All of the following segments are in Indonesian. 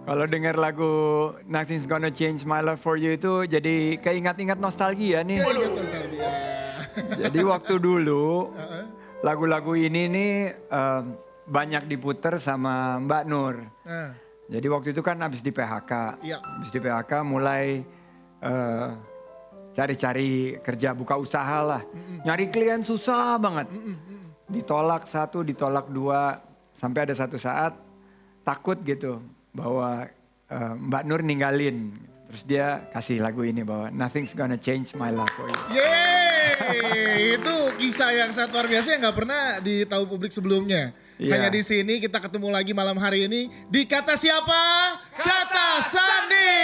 Kalau dengar lagu Nothing's Gonna Change My Love For You itu jadi keingat-ingat nostalgia nih. Keinget nostalgia. Jadi waktu dulu Heeh. lagu-lagu ini nih banyak diputer sama Mbak Nur. Nah, Jadi waktu itu kan habis di PHK. iya. Habis di PHK mulai cari-cari kerja buka usaha lah. Nyari klien susah banget. Ditolak satu, ditolak dua. Sampai ada satu saat takut gitu bahwa Mbak Nur ninggalin. Terus dia kasih lagu ini bahwa Nothing's Gonna Change My Love For You. Yeay, itu kisah yang sangat luar biasa yang nggak pernah ditahu publik sebelumnya. Iya. Hanya di sini kita ketemu lagi malam hari ini di Kata Siapa? Kata Sandi.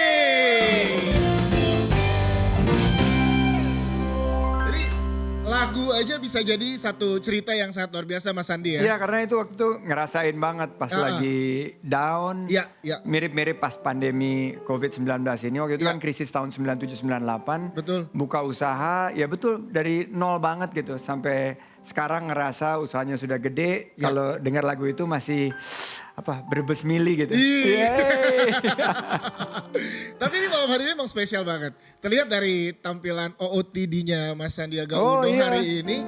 Jadi lagu aja bisa jadi satu cerita yang sangat luar biasa Mas Sandi ya. Iya karena itu waktu itu ngerasain banget pas lagi down. Iya, iya. Mirip-mirip pas pandemi COVID-19 ini. Waktu itu Iya. kan krisis tahun 97-98. Betul. Buka usaha, ya betul dari nol banget gitu. Sampai sekarang ngerasa usahanya sudah gede. Iya. Kalau dengar lagu itu masih berbes mili gitu. Ih. Yeay. Tapi ini malam hari ini emang spesial banget. Terlihat dari tampilan OOTD-nya Mas Sandiaga Oh, Uno iya. hari ini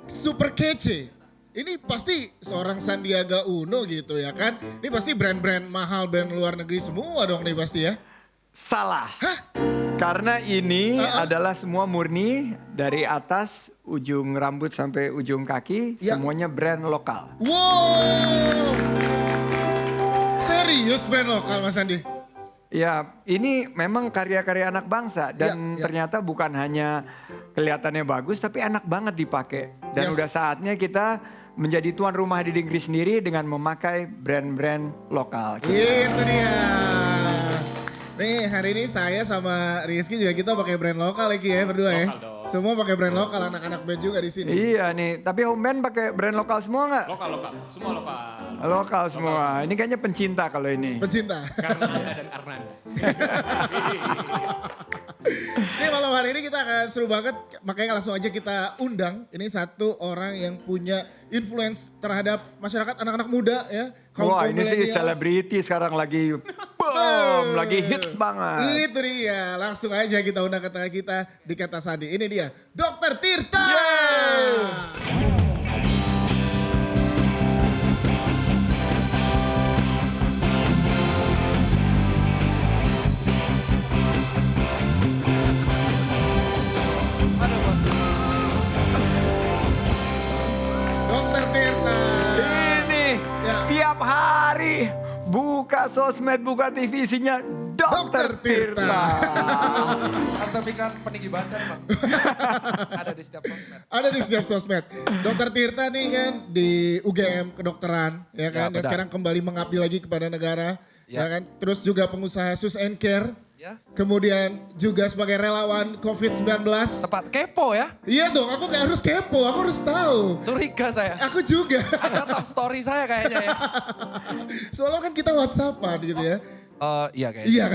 super kece. Ini pasti seorang Sandiaga Uno gitu ya kan. Ini pasti brand-brand mahal, brand luar negeri semua dong nih pasti ya. Salah. Karena ini adalah semua murni dari atas ujung rambut sampai ujung kaki. Ya. Semuanya brand lokal. Wow. Serius brand lokal Mas Sandi? Ya, ini memang karya-karya anak bangsa dan Ya, ya. ternyata bukan hanya kelihatannya bagus tapi enak banget dipakai. Dan Yes. udah saatnya kita menjadi tuan rumah di negeri sendiri dengan memakai brand-brand lokal. Itu dia. Nih hari ini saya sama Rizky juga kita pakai brand lokal lagi ya berdua ya. Lokal dong. Semua pakai brand lokal, anak-anak band juga di sini. Iya nih, tapi home band pakai brand lokal semua nggak? Lokal, semua lokal. Lokal semua. Ini kayaknya pencinta kalau ini. Pencinta. Karena Anda dan Arnanda. Nih malam hari ini kita akan seru banget, makanya langsung aja kita undang. Ini satu orang yang punya influence terhadap masyarakat anak-anak muda ya. Wah kaum ini sih millennials. selebriti sekarang lagi boom, lagi hits banget. Itu dia, langsung aja kita undang ke tengah kita di Kata Sandi. Ini dia, Dr. Tirta. Dr. Tirta. Ini Ya. tiap hari buka sosmed, buka TV isinya Dokter Dr. Tirta. Tirta. Kan saya pikir peninggi badan bang. Ada di setiap sosmed. Ada di setiap sosmed. Dokter Tirta nih kan di UGM kedokteran ya kan. Ya, Dan benar. sekarang kembali mengabdi lagi kepada negara. Ya, Ya. kan. Terus juga pengusaha Sus and Care. Ya. Kemudian juga sebagai relawan COVID-19. Tepat kepo ya. Iya dong, aku kayak harus kepo, aku harus tahu. Curiga saya. Aku juga. Ada top story saya kayaknya ya. Soalnya kan kita WhatsAppan gitu ya. Iya kayaknya. Iya.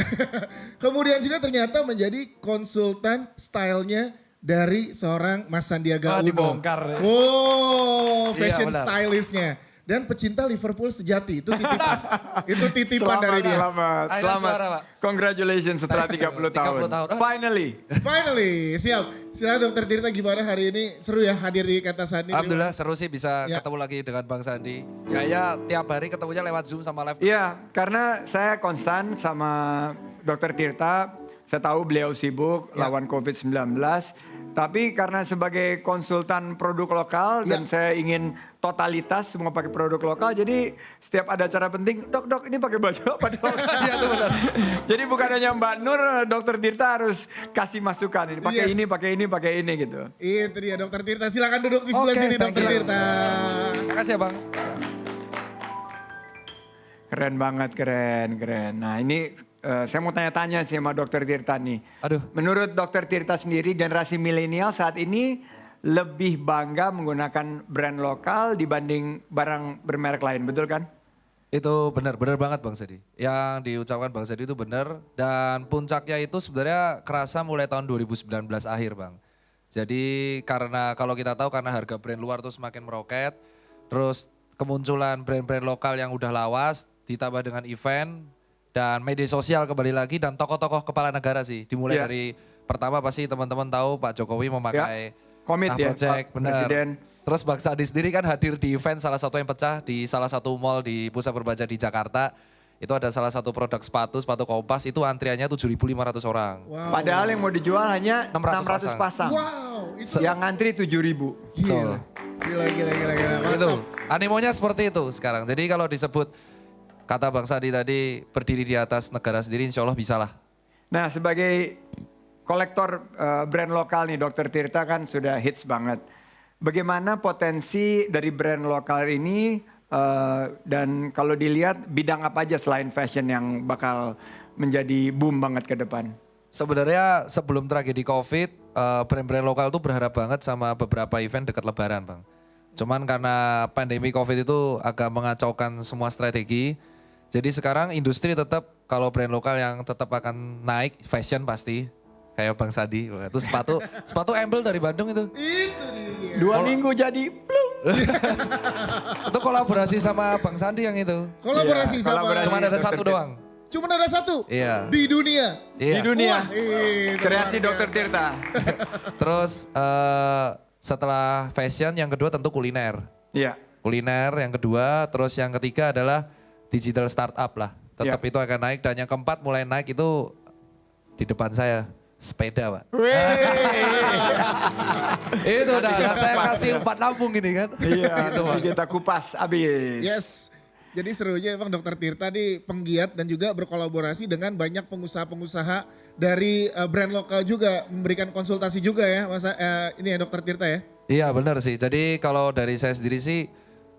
Kemudian juga ternyata menjadi konsultan stylenya dari seorang Mas Sandiaga Ah, Uno. dibongkar. Wow, Iya, fashion benar. stylistnya. Dan pecinta Liverpool sejati, itu titipan. Itu titipan dari dia. Selamat, Ayo, selamat. suara, Pak. Congratulations setelah 30 tahun. 30 tahun. Finally. Finally, siap. Silakan Dokter Tirta gimana hari ini? Seru ya hadir di Kata Sandi. Alhamdulillah seru sih bisa Ya. ketemu lagi dengan Bang Sandi. Kayaknya tiap hari ketemunya lewat Zoom sama live. Iya, karena saya konstan sama Dokter Tirta. Saya tahu beliau sibuk Ya. lawan COVID-19. Tapi karena sebagai konsultan produk lokal Ya. dan saya ingin totalitas semua pakai produk lokal. Jadi setiap ada acara penting, dok ini pakai baju apa dok? Iya itu benar. Jadi bukan hanya Mbak Nur, Dokter Tirta harus kasih masukan. Ini pakai Yes. ini, pakai ini gitu. Itu dia Dokter Tirta. Silakan duduk di sebelah Oke, sini thank Dokter you. Tirta. Makasih ya Bang. Keren banget, keren. Nah ini saya mau tanya-tanya sih sama Dokter Tirta nih. Aduh. Menurut Dokter Tirta sendiri, generasi milenial saat ini lebih bangga menggunakan brand lokal dibanding barang bermerek lain, betul kan? Itu benar banget Bang Sadi. Yang diucapkan Bang Sadi itu benar dan puncaknya itu sebenarnya kerasa mulai tahun 2019 akhir Bang. Jadi karena kalau kita tahu karena harga brand luar tuh semakin meroket, terus kemunculan brand-brand lokal yang udah lawas ditambah dengan event, dan media sosial kembali lagi dan tokoh-tokoh kepala negara sih. Dimulai Iya. dari pertama pasti teman-teman tahu Pak Jokowi memakai Komit ya, Project, Pak benar. Presiden. Terus Bang Sandi sendiri kan hadir di event salah satu yang pecah di salah satu mall di Pusat Perbelanjaan di Jakarta. Itu ada salah satu produk sepatu Kompas itu antriannya 7.500 orang. Wow. Padahal yang mau dijual hanya 600 600 pasang. Wow, itu Yang ngantri 7.000. gila. Gila. Itu Mantap. animonya seperti itu sekarang. Jadi kalau disebut kata Bang Sandi tadi berdiri di atas negara sendiri insya Allah bisa lah. Nah, sebagai kolektor brand lokal nih, Dr. Tirta kan sudah hits banget. Bagaimana potensi dari brand lokal ini dan kalau dilihat bidang apa aja selain fashion yang bakal menjadi boom banget ke depan? Sebenarnya sebelum tragedi COVID, brand-brand lokal tuh berharap banget sama beberapa event dekat Lebaran, Bang. Cuman karena pandemi COVID itu agak mengacaukan semua strategi. Jadi sekarang industri tetap kalau brand lokal yang tetap akan naik, fashion pasti. Kayak Bang Sandi, itu sepatu Embel dari Bandung itu. Itu dia. 2 minggu jadi plung. Itu kolaborasi sama Bang Sandi yang itu. Kolaborasi Iya, sama. kolaborasi. Cuman ada Dr. satu Tirta. doang. Cuma ada satu. Iya. Di dunia. Iya. Di dunia. Wah, itu Kreasi luar Dr. biasa. Tirta. Terus setelah fashion yang kedua tentu kuliner. Iya. Kuliner yang kedua, terus yang ketiga adalah digital startup lah. Tetap itu akan naik dan yang keempat mulai naik itu di depan saya. Sepeda, Pak. Itu udah saya kasih 4 lambung gini kan. Iya, Gitu, Pak. kita kupas abis. Yes. Jadi serunya emang Dokter Tirta nih penggiat dan juga berkolaborasi dengan banyak pengusaha-pengusaha dari brand lokal juga memberikan konsultasi juga ya, ini ya Dokter Tirta ya. Iya benar sih. Jadi kalau dari saya sendiri sih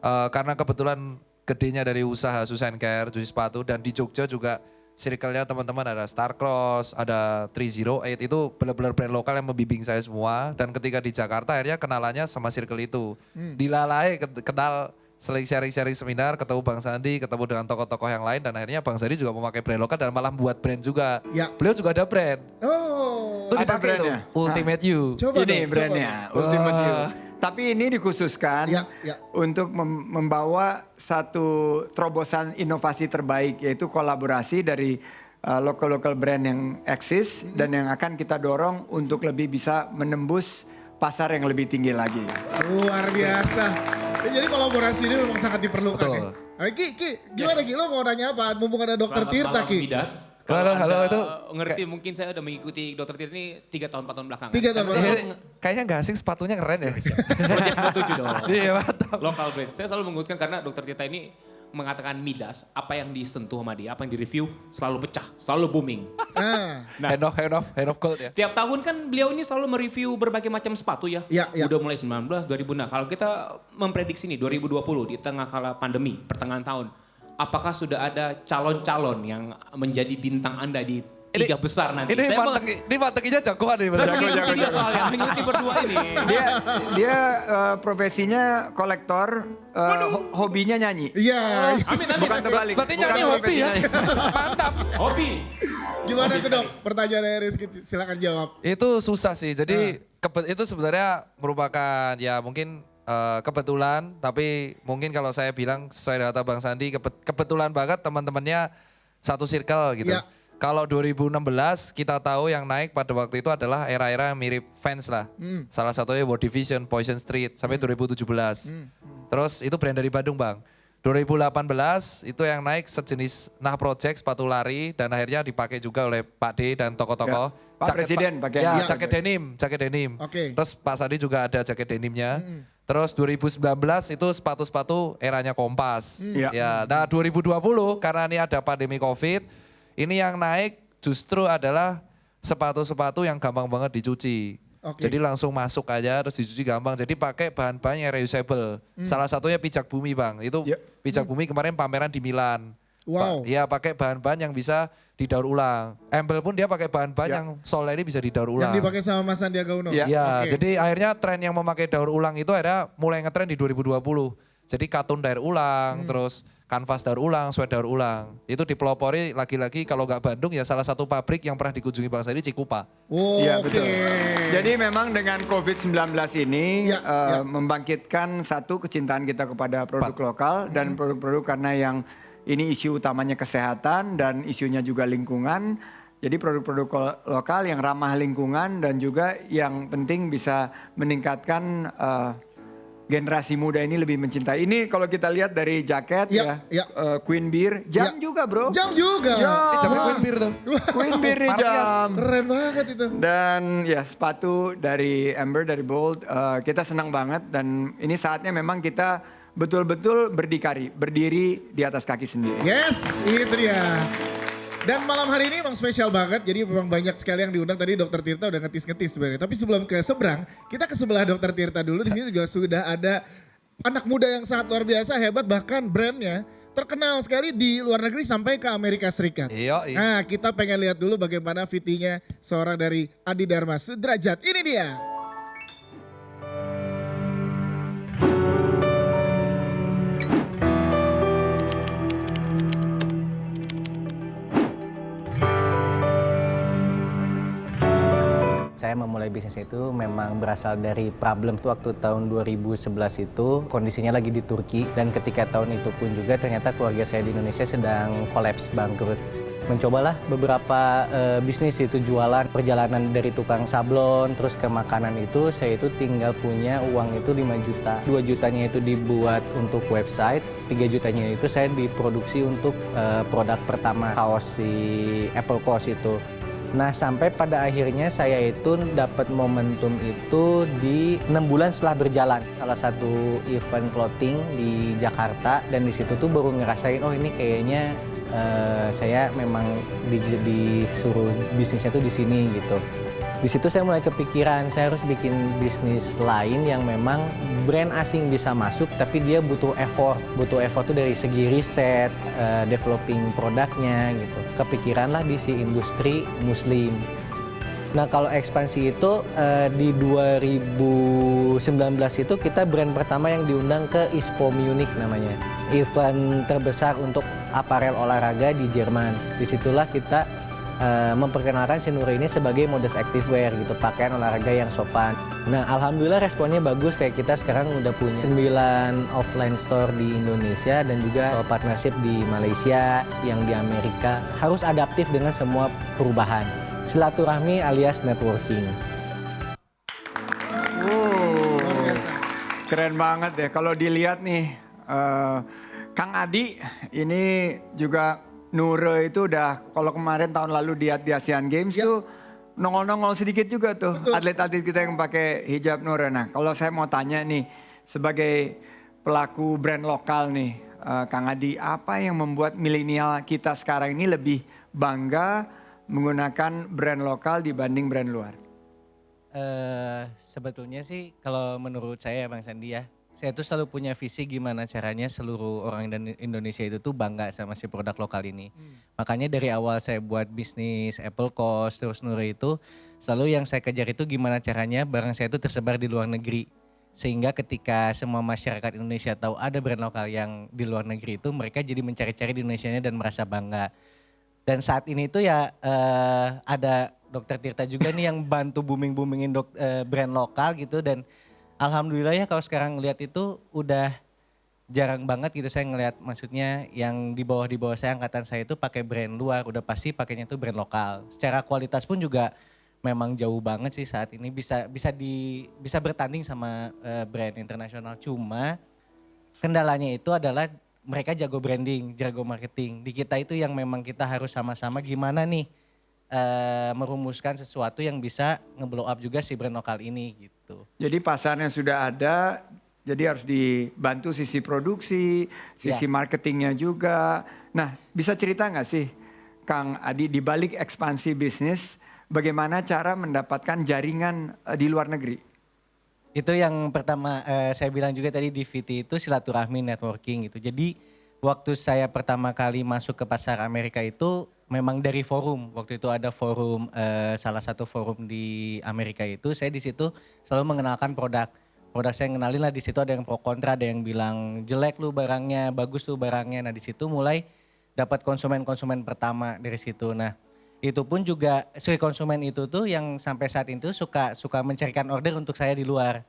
karena kebetulan gedenya dari usaha Susan Care, cuci sepatu dan di Jogja juga circle-nya teman-teman ada Starcross, ada 308 itu benar-benar brand lokal yang membimbing saya semua dan ketika di Jakarta akhirnya kenalannya sama circle itu. Dilalai kenal seling sharing-sharing seminar, ketemu Bang Sandi, ketemu dengan tokoh-tokoh yang lain dan akhirnya Bang Sandi juga memakai brand lokal dan malah membuat brand juga. Ya. Beliau juga ada brand. Oh. Itu Ada dipakai itu, brandnya? Ultimate You. Coba Ini dong, brandnya, coba Ultimate Wah. You. Tapi ini dikhususkan Ya, ya. untuk membawa satu terobosan inovasi terbaik, yaitu kolaborasi dari local brand yang eksis dan yang akan kita dorong untuk lebih bisa menembus pasar yang lebih tinggi lagi. Luar biasa. Ya, jadi kolaborasi ini memang sangat diperlukan Betul. ya. Ayo, Ki, gimana Ki? Lo mau nanya apa? Mumpung ada Dokter Selamat Tirta malam, Ki. Midas. Halo, Kalau halo, Anda itu ngerti mungkin saya udah mengikuti Dokter Tirta ini 3 tahun 4 tahun belakangan. 3 tahun Karena saya belakangan. selalu Kayaknya nggak asing sepatunya keren ya. Project 27 dong. Iya mantap. Lokal brand. Saya selalu mengutkan karena Dokter Tirta ini mengatakan Midas, apa yang disentuh sama dia, apa yang direview selalu pecah, selalu booming. Ah, Nah. Hand of gold ya. Tiap tahun kan beliau ini selalu mereview berbagai macam sepatu ya. Iya, iya. Udah mulai 19, 2000. Nah kalau kita memprediksi nih 2020 di tengah kala pandemi, pertengahan tahun. Apakah sudah ada calon-calon yang menjadi bintang Anda di 3 besar nanti? Ini Saya mantekinya jagoan nih. saya bener. mengikuti dia soalnya, mengikuti berdua ini. Dia profesinya kolektor, hobinya nyanyi. iya. Amin, amin. Bukan terbalik. Berarti Bukan nyanyi hobi profesi ya? nyanyi. Mantap. Hobi. Gimana Hobi tuh Dok? sekali. Pertanyaan dari Rizky, silakan jawab. Itu susah sih. Jadi itu sebenarnya merupakan ya mungkin kebetulan. Tapi mungkin kalau saya bilang sesuai data Bang Sandi kebetulan banget teman-temannya satu circle gitu. Ya. Kalau 2016 kita tahu yang naik pada waktu itu adalah era-era mirip Vans lah. Salah satunya World Division, Poison Street sampai 2017. Terus itu brand dari Bandung Bang. 2018 itu yang naik sejenis Nah Project sepatu lari dan akhirnya dipakai juga oleh Pak D dan tokoh-tokoh. Ya, Pak Presiden pakai. Ya, Ya. jaket denim. Oke. Terus Pak Sandi juga ada jaket denimnya. Terus 2019 itu sepatu-sepatu eranya Kompas. Ya. Ya, nah 2020 karena ini ada pandemi Covid, ini yang naik justru adalah sepatu-sepatu yang gampang banget dicuci. Oke. Jadi langsung masuk aja terus dicuci gampang. Jadi pakai bahan-bahan yang reusable. Salah satunya pijak bumi Bang. Itu Ya. pijak bumi kemarin pameran di Milan. Wow. Iya pakai bahan-bahan yang bisa didaur ulang. Embel pun dia pakai bahan-bahan Ya. yang solnya ini bisa didaur ulang. Yang dipakai sama Mas Sandiaga Uno. Ya. Iya, Oke. jadi akhirnya tren yang memakai daur ulang itu akhirnya mulai ngetren di 2020. Jadi katun daur ulang, terus kanvas daur ulang, sweat daur ulang. Itu dipelopori lagi-lagi kalau nggak Bandung ya salah satu pabrik yang pernah dikunjungi Bang Sandi Cikupa. Oh, Iya oke. betul. Jadi memang dengan COVID-19 ini Ya, ya. membangkitkan satu kecintaan kita kepada produk lokal dan produk-produk karena ini isu utamanya kesehatan dan isunya juga lingkungan. Jadi produk-produk lokal yang ramah lingkungan dan juga yang penting bisa meningkatkan generasi muda ini lebih mencintai. Ini kalau kita lihat dari jaket Ya, ya. Queen Beer, jam Ya. juga bro. Jam juga. Ya. Ini jamnya Queen Beer tuh. Queen Beer nih Martias. jam. Keren banget itu. Dan ya sepatu dari Amber, dari Bold, kita senang banget dan ini saatnya memang kita betul-betul berdiri di atas kaki sendiri. Yes, itu dia. Dan malam hari ini memang spesial banget, jadi memang banyak sekali yang diundang. Tadi Dokter Tirta udah ngetis-ngetis sebenarnya. Tapi sebelum ke seberang, kita ke sebelah Dokter Tirta dulu. Di sini juga sudah ada anak muda yang sangat luar biasa, hebat, bahkan brandnya terkenal sekali di luar negeri sampai ke Amerika Serikat. Iya. Nah, kita pengen lihat dulu bagaimana VT-nya seorang dari Adi Dharma Sudrajat. Ini dia. Saya memulai bisnis itu memang berasal dari problem tuh waktu tahun 2011 itu kondisinya lagi di Turki dan ketika tahun itu pun juga ternyata keluarga saya di Indonesia sedang kolaps bangkrut. Mencobalah beberapa bisnis itu jualan perjalanan dari tukang sablon terus ke makanan itu saya itu tinggal punya uang itu 5 juta. 2 jutanya itu dibuat untuk website, 3 jutanya itu saya diproduksi untuk produk pertama kaos si Apple Coast itu. Nah sampai pada akhirnya saya itu dapat momentum itu di 6 bulan setelah berjalan. Salah satu event clothing di Jakarta dan di situ tuh baru ngerasain oh ini kayaknya saya memang disuruh bisnisnya tuh di sini gitu. Di situ saya mulai kepikiran saya harus bikin bisnis lain yang memang brand asing bisa masuk tapi dia butuh effort. Butuh effort tuh dari segi riset, developing produknya gitu. Kepikiranlah di si industri muslim. Nah kalau ekspansi itu di 2019 itu kita brand pertama yang diundang ke ISPO Munich namanya. Event terbesar untuk aparel olahraga di Jerman. Disitulah kita memperkenalkan si Nure ini sebagai modest activewear gitu, pakaian olahraga yang sopan. Nah, alhamdulillah responnya bagus kayak kita sekarang udah punya 9 offline store di Indonesia dan juga partnership di Malaysia, yang di Amerika. Harus adaptif dengan semua perubahan. Silaturahmi alias networking. Wow, Luar biasa. keren banget ya. Kalau dilihat nih, Kang Adi ini juga Nure itu udah kalau kemarin tahun lalu di Asian Games tuh nongol-nongol sedikit juga tuh atlet-atlet kita yang pakai hijab Nure. Nah kalau saya mau tanya nih sebagai pelaku brand lokal nih Kang Adi, apa yang membuat milenial kita sekarang ini lebih bangga menggunakan brand lokal dibanding brand luar? Sebetulnya sih kalau menurut saya Bang Sandi ya, saya tuh selalu punya visi gimana caranya seluruh orang Indonesia itu tuh bangga sama si produk lokal ini. Makanya dari awal saya buat bisnis Apple Coast terus Nure itu selalu yang saya kejar itu gimana caranya barang saya itu tersebar di luar negeri. Sehingga ketika semua masyarakat Indonesia tahu ada brand lokal yang di luar negeri itu mereka jadi mencari-cari di Indonesianya dan merasa bangga. Dan saat ini tuh ya ada Dokter Tirta juga nih yang bantu booming-boomingin brand lokal gitu dan alhamdulillah ya kalau sekarang ngelihat itu udah jarang banget gitu saya ngelihat maksudnya yang di bawah saya angkatan saya itu pakai brand luar udah pasti pakainya tuh brand lokal. Secara kualitas pun juga memang jauh banget sih saat ini bisa bertanding sama brand internasional. Cuma kendalanya itu adalah mereka jago branding, jago marketing. Di kita itu yang memang kita harus sama-sama gimana nih merumuskan sesuatu yang bisa nge-blow up juga si brand lokal ini gitu. Jadi pasarnya sudah ada, jadi harus dibantu sisi produksi, sisi marketingnya juga. Nah bisa cerita nggak sih Kang Adi di balik ekspansi bisnis, bagaimana cara mendapatkan jaringan di luar negeri? Itu yang pertama saya bilang juga tadi di VT itu silaturahmi networking gitu. Jadi waktu saya pertama kali masuk ke pasar Amerika itu memang dari forum. Waktu itu ada forum, salah satu forum di Amerika itu saya di situ selalu mengenalkan produk. Produk saya kenalin lah di situ ada yang pro kontra, ada yang bilang jelek lu barangnya, bagus lu barangnya. Nah di situ mulai dapat konsumen-konsumen pertama dari situ. Nah itu pun juga si konsumen itu tuh yang sampai saat itu suka mencarikan order untuk saya di luar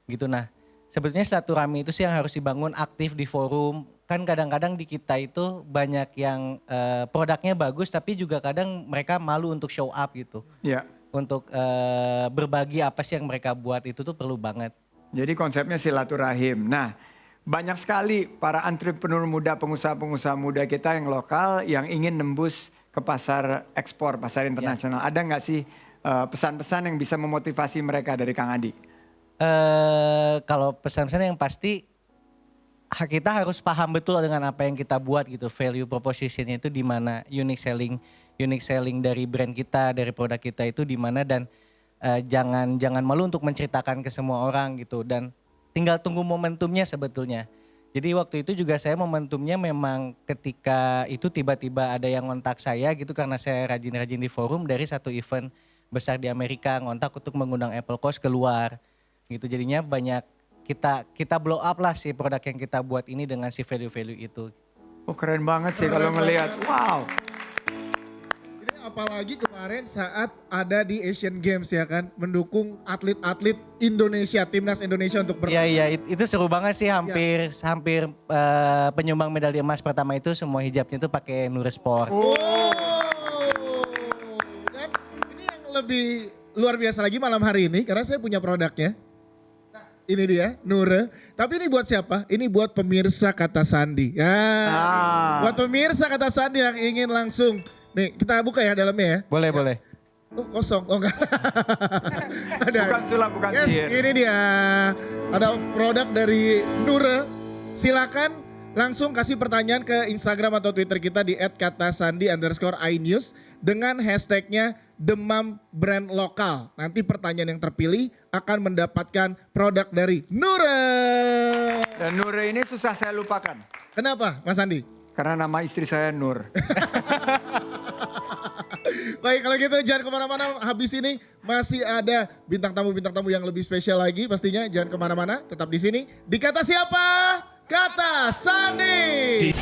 gitu. Nah sebetulnya silaturahmi itu sih yang harus dibangun aktif di forum kan kadang-kadang di kita itu banyak yang produknya bagus tapi juga kadang mereka malu untuk show up gitu. Ya. Untuk berbagi apa sih yang mereka buat itu tuh perlu banget. Jadi konsepnya silaturahim. Nah, banyak sekali para entrepreneur muda, pengusaha-pengusaha muda kita yang lokal yang ingin nembus ke pasar ekspor, pasar internasional. Ada nggak sih pesan-pesan yang bisa memotivasi mereka dari Kang Adi? Kalau pesan-pesan yang pasti kita harus paham betul dengan apa yang kita buat gitu. Value propositionnya itu di mana, unique selling dari brand kita, dari produk kita itu di mana, dan jangan malu untuk menceritakan ke semua orang gitu, dan tinggal tunggu momentumnya sebetulnya. Jadi waktu itu juga saya momentumnya memang ketika itu tiba-tiba ada yang ngontak saya gitu karena saya rajin-rajin di forum dari satu event besar di Amerika, ngontak untuk mengundang Apple Coast keluar gitu. Jadinya banyak kita blow up lah si produk yang kita buat ini dengan si value-value itu. Oh keren banget sih kalau ngelihat. Wow. Ini apalagi kemarin saat ada di Asian Games ya kan, mendukung atlet-atlet Indonesia, timnas Indonesia untuk Iya, itu seru banget sih, hampir penyumbang medali emas pertama itu semua hijabnya itu pakai Nure Sport. Oh. Dan ini yang lebih luar biasa lagi malam hari ini karena saya punya produknya. Nah, ini dia Nure. Tapi ini buat siapa? Ini buat pemirsa Kata Sandi. Ya. Buat pemirsa Kata Sandi yang ingin langsung. Nih, kita buka ya dalamnya ya. Boleh. Oh, kosong. Oh enggak. Bukan sulap, bukan Yes, sihir. ini dia. Ada produk dari Nure. Silakan langsung kasih pertanyaan ke Instagram atau Twitter kita di @katasandi_inews dengan hashtagnya Demam Brand Lokal. Nanti pertanyaan yang terpilih akan mendapatkan produk dari Nure. Dan Nur ini susah saya lupakan. Kenapa Mas Andi? Karena nama istri saya Nur. Baik, kalau gitu jangan kemana-mana, habis ini masih ada bintang tamu yang lebih spesial lagi pastinya. Jangan kemana-mana, tetap di sini. Di Kata Siapa? Kata Sandi.